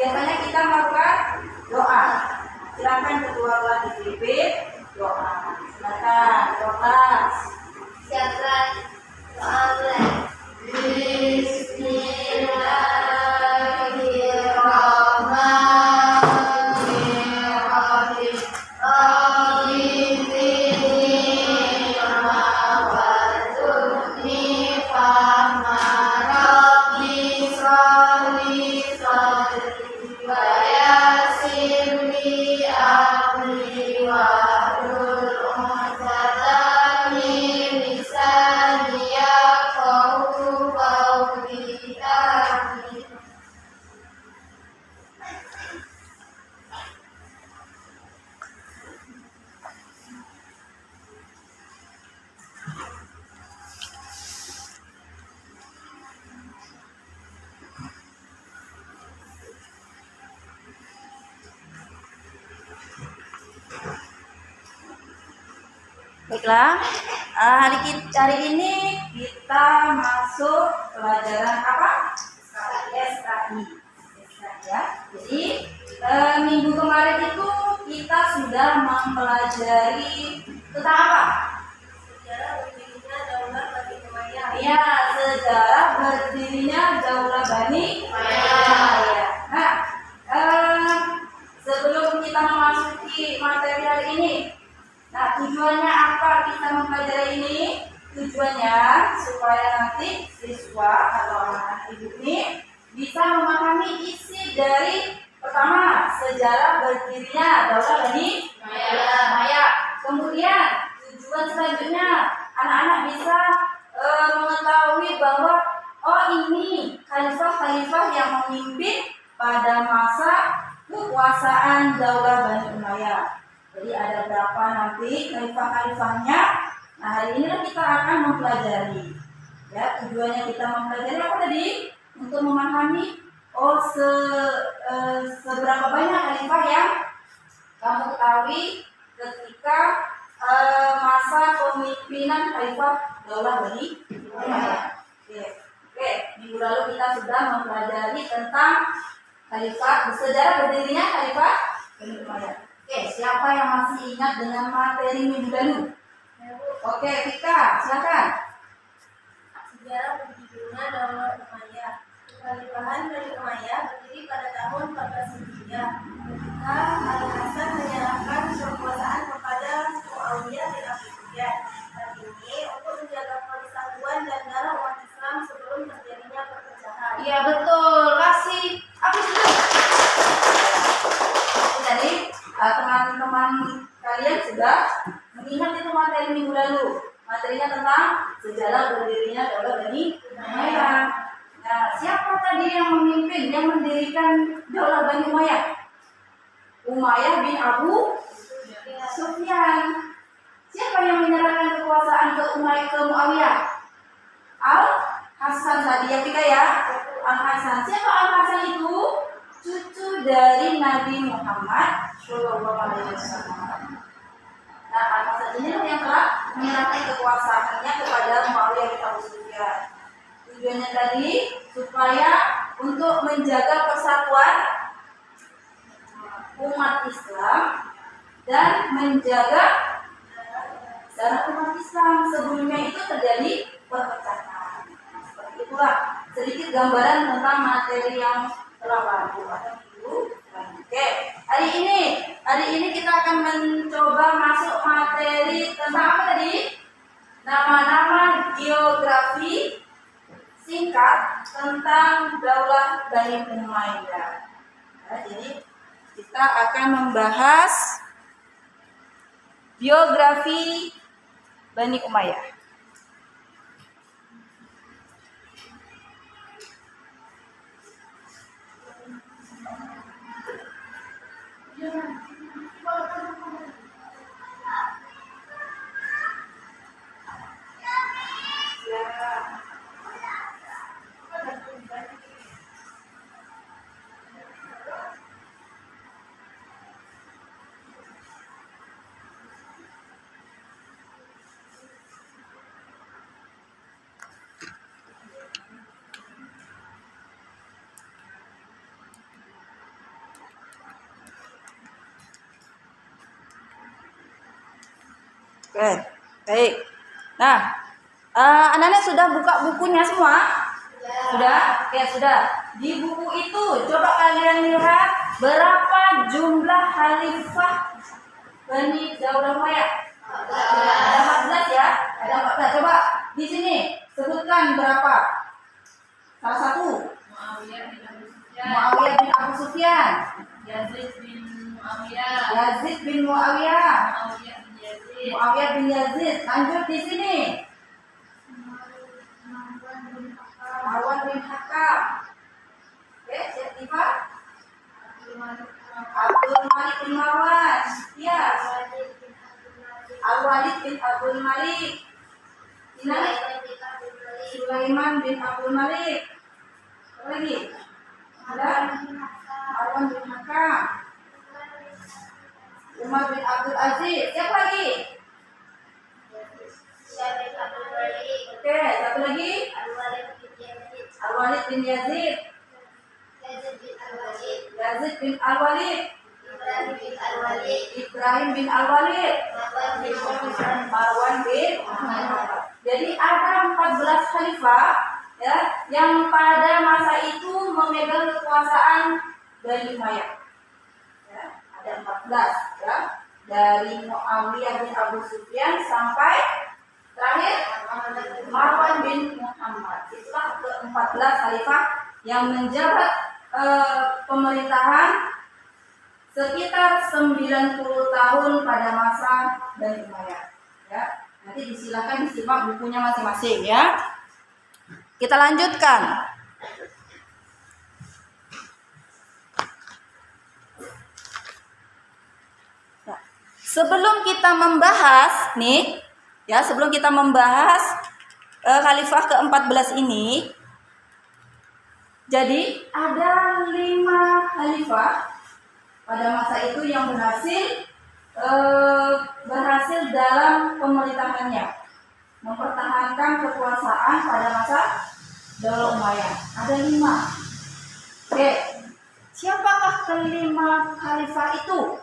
biasanya kita melakukan doa. Silakan kedua-dua dipimpin doa. Silakan doa. Silakan doa. Baiklah, hari ini kita masuk pelajaran apa? SKI. Ya. Jadi minggu kemarin itu kita sudah mempelajari tentang apa? Sejarah berdirinya Daulah Bani Umayyah. Ya, sejarah berdirinya Daulah Bani Umayyah. Ya. Nah, sebelum kita memasuki materi hari ini, nah, tujuannya apa kita mempelajari ini? Tujuannya supaya nanti siswa atau anak-anak ibu ini bisa memahami isi dari pertama sejarah berdirinya Daulah Bani Umayyah. Kemudian tujuan selanjutnya anak-anak bisa mengetahui bahwa oh ini khalifah-khalifah yang memimpin pada masa kekuasaan Daulah Bani Umayyah. Jadi ada berapa nanti khalifah-khalifahnya. Nah, hari ini kita akan mempelajari. Ya, tujuannya kita mempelajari apa tadi? Untuk memahami seberapa banyak khalifah yang kamu ketahui ketika masa kepemimpinan khalifah Daulah Bani Umayyah. Oke, minggu lalu kita sudah mempelajari tentang khalifah, sejarah berdirinya khalifah Bani Umayyah. Oke, siapa yang masih ingat dengan materi minggu lalu? Oke, Vika, silakan. Sejarah berdirinya Daulah Umayyah. Kekhalifahan Bani Umayyah berdiri pada tahun 14 Hijriah ketika Al-Hasan menyerahkan kekuasaan kepada Muawiyah bin Abi Sufyan. Hal ini untuk menjaga persatuan dan darah umat Islam sebelum terjadinya perpecahan. Iya betul, kasih apa itu? Jadi teman-teman kalian sudah mengingat itu materi minggu lalu. Materinya tentang sejarah berdirinya Daulah Bani Umayyah. Nah, siapa tadi yang memimpin, yang mendirikan Daulah Bani Umayyah? Umayyah bin Abu Sufyan. Siapa yang menyerahkan kekuasaan ke Muawiyah? Al-Hasan tadi ya kita ya. Al-Hasan. Siapa Al-Hasan itu? Cucu dari Nabi Muhammad SAW. Nah, Al-Hasan ini yang telah menyerahkan kekuasaannya kepada Muawiyah bin Abu Sufyan. Tujuannya tadi supaya untuk menjaga persatuan umat Islam dan menjaga darah umat Islam. Sebelumnya itu terjadi perpecahan. Seperti itulah sedikit gambaran tentang materi yang telah lalu atau minggu. Oke, hari ini kita akan mencoba masuk materi tentang apa tadi? Nama-nama geografi singkat tentang Daulah Bani Umayyah. Nah, jadi kita akan membahas biografi Bani Umayyah. Oke, baik. Nah, anak-anak sudah buka bukunya semua? Sudah? Oke, sudah. Di buku itu coba kalian lihat berapa jumlah khalifah Bani Daulah Umayyah? Ada 14 ya? Ada 14. Coba di sini sebutkan berapa? Salah satu. Muawiyah bin Abu Sufyan. Yazid bin Muawiyah. Yazid bin Muawiyah. Muawiyah bin Yazid. Muawiyah bin Yazid. Lanjut di sini. Marwan bin Hakam. Oke, siapa? Abdul Malik bin Marwan. Ya. Al-Walid bin Abdul Malik. Sulaiman bin Abdul Malik. Apa lagi? Ada Marwan bin Hakam. Umar bin Abdul Aziz. Siapa lagi? Oke, satu lagi. Al-Walid bin Yazid. Yazid bin Al-Walid. Ibrahim bin Al-Walid. Marwan bin Muhammad. Jadi ada 14 khalifah ya yang pada masa itu memegang kekuasaan Bani Umayyah. Ya, ada 14 ya. Dari Muawiyah bin Abu Sufyan sampai terakhir Marwan bin Muhammad. Itulah ke-14 khalifah yang menjabat pemerintahan sekitar 90 tahun pada masa Bani Umayyah. Ya, nanti disilakan disimak bukunya masing-masing ya. Kita lanjutkan. Sebelum kita membahas nih, ya sebelum kita membahas khalifah ke-14 ini, jadi ada 5 khalifah pada masa itu yang berhasil dalam pemerintahannya, mempertahankan kekuasaan pada masa Daulah Umayyah. Ada 5. Oke, siapakah kelima khalifah itu?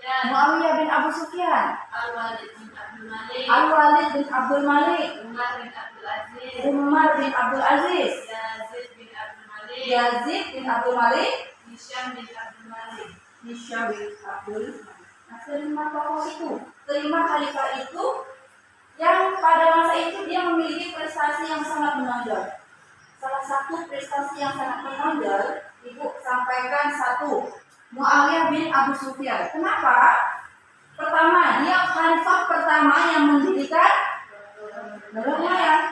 Muawiyah bin Abu Sufyan. Al-Walid bin Abdul Malik. Al-Walid bin Abdul Malik. Umar bin Abdul Aziz. Umar bin Abdul Aziz. Yazid bin Abdul Malik. Yazid bin Abdul Malik. Hisham bin Abdul Malik. Hisham bin Abdul Malik. Nah, kelima tokoh itu, kelima khalifah itu yang pada masa itu dia memiliki prestasi yang sangat menonjol. Salah satu prestasi yang sangat menonjol, Ibu sampaikan satu, Muawiyah bin Abu Sufyan. Kenapa? Pertama, dia khalifah pertama yang mendirikan Daulah Umayyah.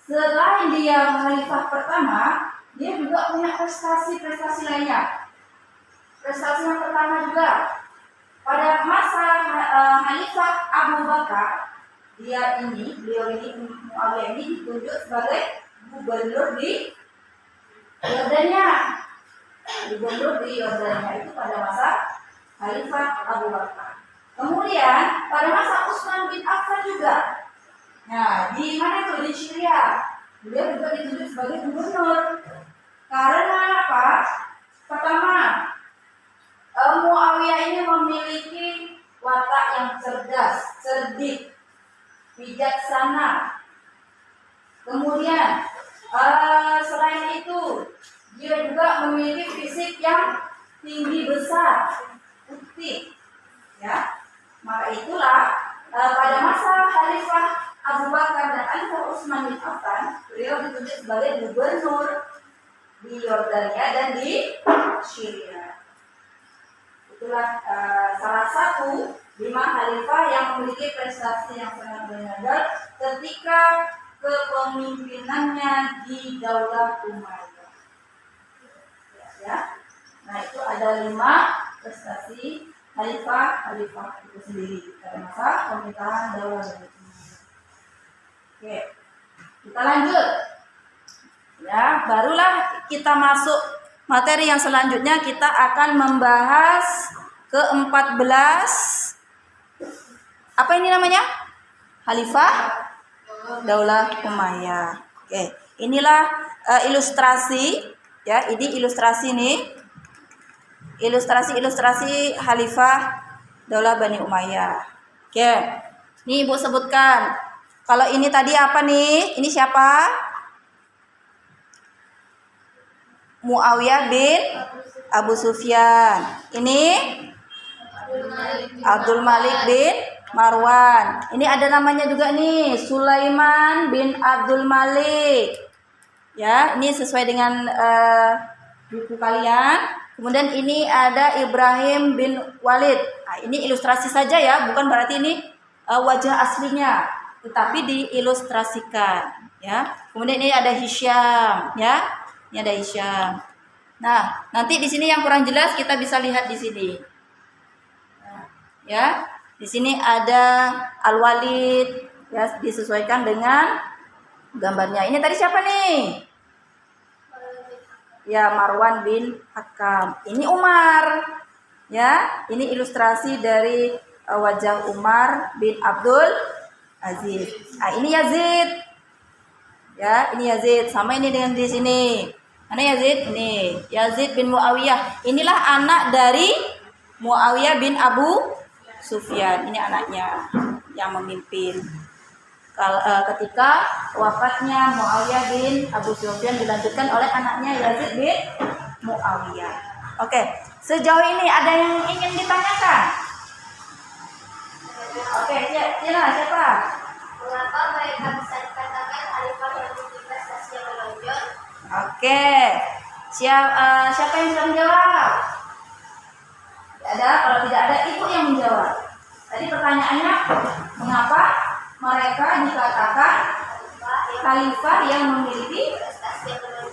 Selain dia khalifah pertama, dia juga punya prestasi-prestasi lainnya. Prestasi yang pertama juga, pada masa Khalifah Abu Bakar, beliau ini Muawiyah ini ditunjuk sebagai gubernur di Yordania. Gubernur di Yordania itu pada masa Khalifah Abu Bakar. Kemudian pada masa Utsman bin Affan juga. Nah, di mana tuh? Di Syria. Beliau juga ditunjuk sebagai gubernur. Karena apa? Pertama, Muawiyah ini memiliki watak yang cerdas, cerdik, bijaksana. Kemudian selain itu dia juga memiliki fisik yang tinggi besar, putih. Ya, maka itulah pada masa Khalifah Abu Bakar dan Khalifah Utsman bin Affan, beliau ditunjuk sebagai gubernur di Yordania dan di Syria. Itulah salah satu 5 khalifah yang memiliki prestasi yang sangat menonjol ketika kepemimpinannya di Daulah Umayyah. Ya. Nah, itu ada 5 prestasi khalifah itu sendiri pada masa pemerintahan Daulah Umayyah. Oke, kita lanjut. Ya, barulah kita masuk materi yang selanjutnya. Kita akan membahas ke-14. Apa ini namanya? Khalifah Daulah Umayyah. Oke, inilah ilustrasi ya, ini ilustrasi nih. Ilustrasi Khalifah Daulah Bani Umayyah. Oke. Nih Ibu sebutkan. Kalau ini tadi apa nih? Ini siapa? Muawiyah bin Abu Sufyan. Ini Abdul Malik bin Marwan. Ini ada namanya juga nih, Sulaiman bin Abdul Malik. Ya, ini sesuai dengan buku kalian. Kemudian ini ada Ibrahim bin Walid. Nah, ini ilustrasi saja ya, bukan berarti ini wajah aslinya, tetapi diilustrasikan. Ya. Kemudian ini ada Hisham, ya. Ini ada Hisham. Nah, nanti di sini yang kurang jelas kita bisa lihat di sini. Nah, ya, di sini ada Al-Walid, ya, disesuaikan dengan gambarnya. Ini tadi siapa nih? Ya, Marwan bin Hakam. Ini Umar. Ya, ini ilustrasi dari wajah Umar bin Abdul Aziz. Nah, ini Yazid. Ya, ini Yazid. Sama ini dengan di sini. Mana Yazid? Ini Yazid bin Muawiyah. Inilah anak dari Muawiyah bin Abu Sufyan. Ini anaknya yang memimpin. Ketika wafatnya Muawiyah bin Abu Sufyan dilanjutkan oleh anaknya Yazid bin Muawiyah. Oke, sejauh ini ada yang ingin ditanyakan? Oke, siapa? Mengapa mereka bisa dikatakan khalifah yang memiliki prestasi yang menonjol? Oke, siapa yang bisa menjawab? Tidak ada. Kalau tidak ada, ibu yang menjawab. Tadi pertanyaannya, mengapa mereka dikatakan khalifah yang memiliki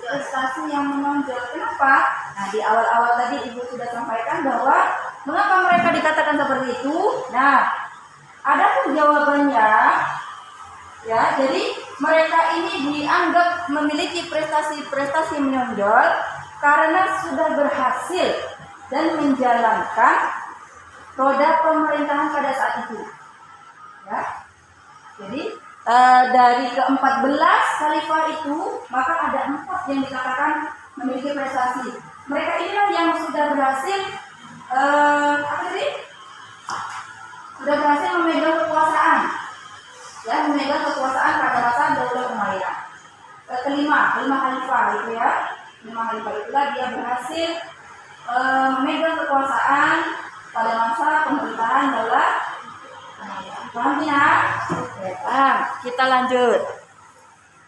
prestasi yang menonjol? Kenapa? Nah, di awal-awal tadi ibu sudah sampaikan bahwa mengapa mereka dikatakan seperti itu. Nah, ada pun jawabannya. Ya, jadi mereka ini dianggap memiliki prestasi-prestasi menonjol karena sudah berhasil dan menjalankan roda pemerintahan pada saat itu. Ya. Jadi dari ke-14 khalifah itu, maka ada 4 yang dikatakan memiliki prestasi. Mereka inilah yang sudah berhasil sudah berhasil memegang kekuasaan. Ya, memegang kekuasaan pada masa Daulah Umayyah. Kelima khalifah itu ya. 5 khalifah itulah dia berhasil memegang kekuasaan pada masa pemerintahan Daulah Umayyah. Paham ya? Paham. Kita lanjut.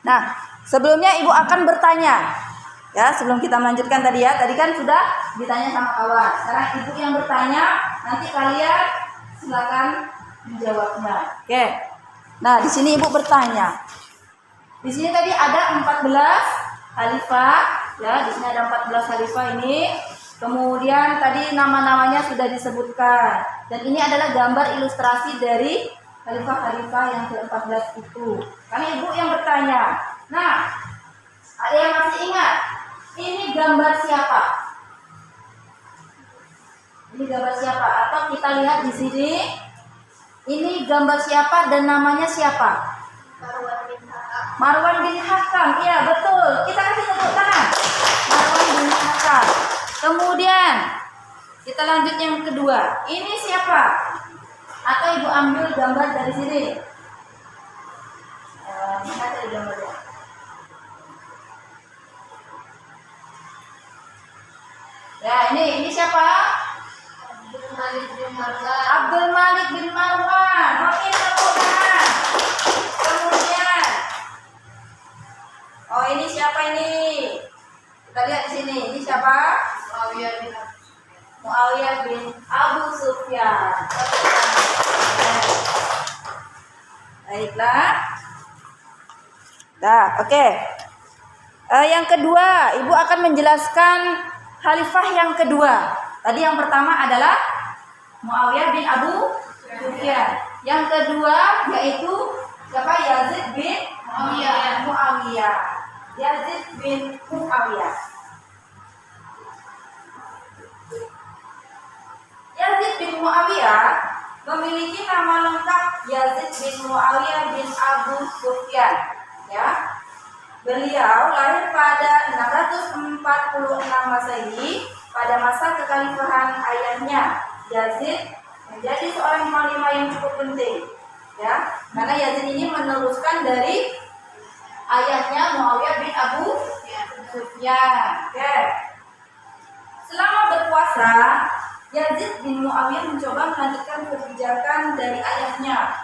Nah, sebelumnya ibu akan bertanya. Ya, sebelum kita melanjutkan tadi ya. Tadi kan sudah ditanya sama kawan. Sekarang ibu yang bertanya, nanti kalian silakan menjawabnya. Oke. Nah, di sini ibu bertanya. Di sini tadi ada 14 khalifah, ya, di sini ada 14 khalifah ini. Kemudian tadi nama-namanya sudah disebutkan. Dan ini adalah gambar ilustrasi dari khalifah-khalifah yang ke-14 itu. Karena ibu yang bertanya. Nah, ada yang masih ingat? Ini gambar siapa? Ini gambar siapa? Atau kita lihat di sini. Ini gambar siapa dan namanya siapa? Marwan bin Hakam. Iya, betul. Kita kasih tepuk tangan. Marwan bin Hakam. Kemudian kita lanjut yang kedua. Ini siapa? Atau ibu ambil gambar dari sini. Mana tadi gambarnya? Ya, ini siapa? Abdul Malik bin Marwan. Oke, tepuk tangan. Kemudian, oh ini siapa ini? Kita lihat di sini. Ini siapa? Muawiyah bin Abu Sufyan. Baiklah. Nah, oke. Yang kedua, ibu akan menjelaskan khalifah yang kedua. Tadi yang pertama adalah Muawiyah bin Abu Sufyan. Yang kedua yaitu siapa? Yazid bin Muawiyah. Yazid bin Muawiyah. Yazid bin Muawiyah memiliki nama lengkap Yazid bin Muawiyah bin Abu Sufyan. Ya. Beliau lahir pada 646 Masehi pada masa kekhalifahan ayahnya Yazid menjadi seorang panglima yang cukup penting, ya, karena Yazid ini meneruskan dari ayahnya Muawiyah bin Abu Sufyan. Oke. Selama berkuasa, Yazid bin Muawiyah mencoba melanjutkan kebijakan dari ayahnya.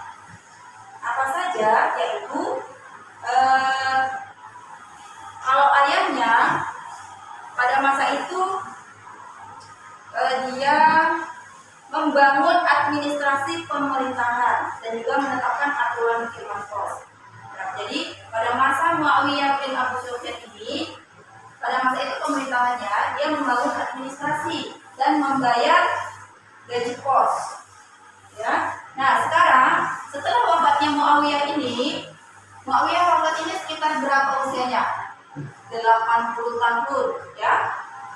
Apa saja? Yaitu kalau ayahnya pada masa itu dia membangun administrasi pemerintahan dan juga menetapkan aturan khilafah kos. Nah, jadi pada masa Muawiyah bin Abu Sufyan ini, pada masa itu pemerintahannya dia membangun administrasi dan membayar gaji pos. Ya. Nah, sekarang setelah wafatnya Muawiyah wafat ini sekitar berapa usianya? 80 tahun, ya.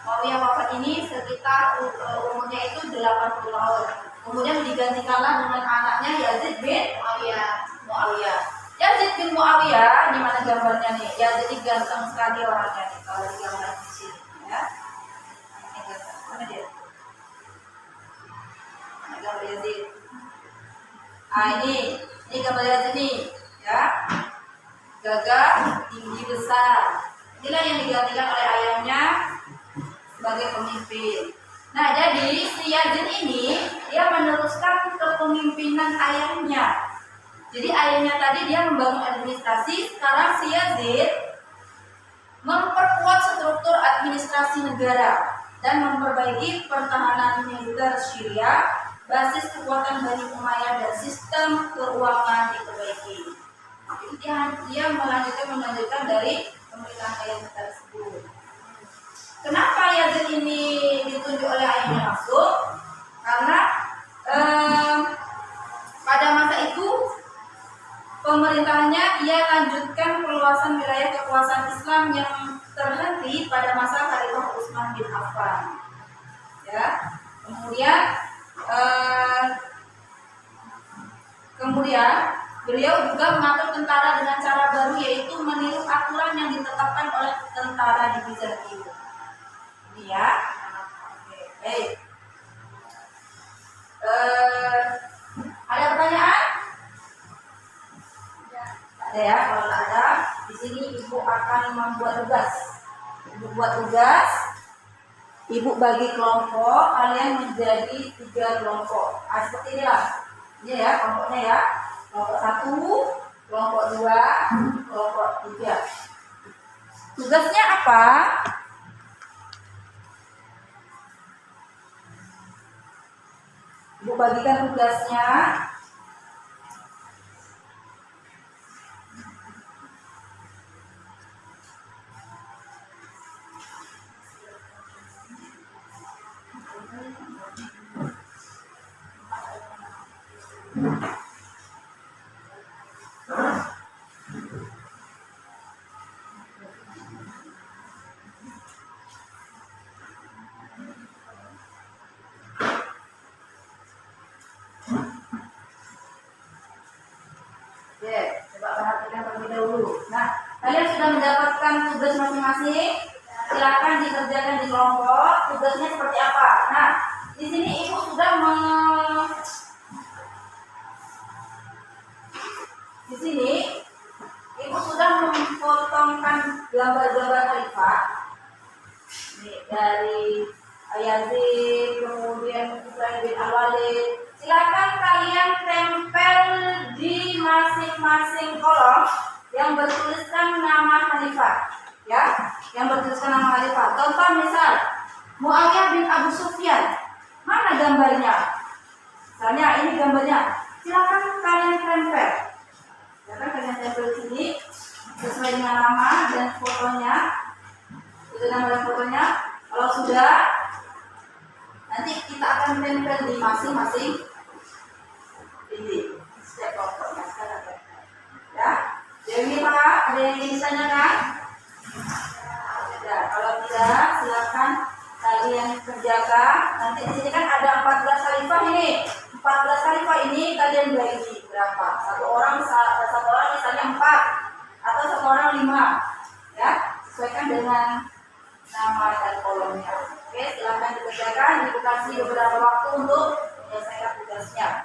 Muawiyah wafat ini sekitar umurnya itu 80 tahun. Kemudian digantikanlah dengan anaknya Yazid bin Muawiyah. Yazid bin Muawiyah, ini mana gambarnya nih? Yazid ini ganteng sekali orangnya nih, kalau di gambar di sini, ya. Ini ganteng, mana dia? Ini gambar Yazid. Ini gambar Yazid nih, ya. Gagah, tinggi, besar. Inilah yang digantikan oleh ayahnya sebagai pemimpin. Nah, jadi si Yazid ini dia meneruskan kepemimpinan ayahnya. Jadi ayahnya tadi dia membangun administrasi, sekarang si Yazid memperkuat struktur administrasi negara dan memperbaiki pertahanan militer Syria, basis kekuatan Bani Umayyah dan sistem keuangan diperbaiki. Jadi dia melanjutkan dari pemerintahan ayahnya tersebut. Kenapa Yazid ini ditunjuk oleh ayahnya langsung? Karena pada masa itu pemerintahannya ia lanjutkan perluasan wilayah kekuasaan Islam yang terhenti pada masa Khalifah Utsman bin Affan. Ya, kemudian beliau juga mengatur tentara dengan cara baru, yaitu meniru aturan yang ditetapkan oleh tentara di Bizantium. Ini ya. Baik. Ada pertanyaan? Ada ya. Kalau tak ada, di sini ibu akan membuat tugas. Ibu buat tugas. Ibu bagi kelompok, kalian menjadi 3 kelompok. Seperti inilah. Ini ya kelompoknya ya. Kelompok 1, kelompok 2, kelompok 3. Tugasnya apa? Ibu bagikan tugasnya. Oke, coba perhatikan terlebih dahulu. Nah, kalian sudah mendapatkan tugas masing-masing. Silakan dikerjakan di kelompok. Tugasnya seperti apa? Nah, di sini ibu sudah memotongkan gambar-gambar khalifah. Ini dari Yazid, kemudian Utsman bin Al-Walid. Silakan kalian tempel di masing-masing kolom yang bertuliskan nama khalifah, ya, yang bertuliskan nama khalifah. Contoh misal Muawiyah bin Abu Sufyan, mana gambarnya? Misalnya ini gambarnya. Silakan kalian tempel. Silakan kalian tempel di sini sesuai dengan nama dan fotonya. Itu nama dan fotonya. Kalau sudah, nanti kita akan tempel di masing-masing ini setiap kelompoknya. Ya, jadi Pak, ada yang ingin ditanyakan? Ya, kalau tidak, silakan kalian kerjakan. Nanti di sini kan ada 14 khalifah ini. 14 khalifah ini kalian bagi berapa? Satu orang misalnya 4 atau satu orang 5. Ya, sesuaikan dengan nama dan kolomnya. Oke, silakan dikerjakan. Ibu kasih beberapa waktu untuk menyelesaikan tugas Siap.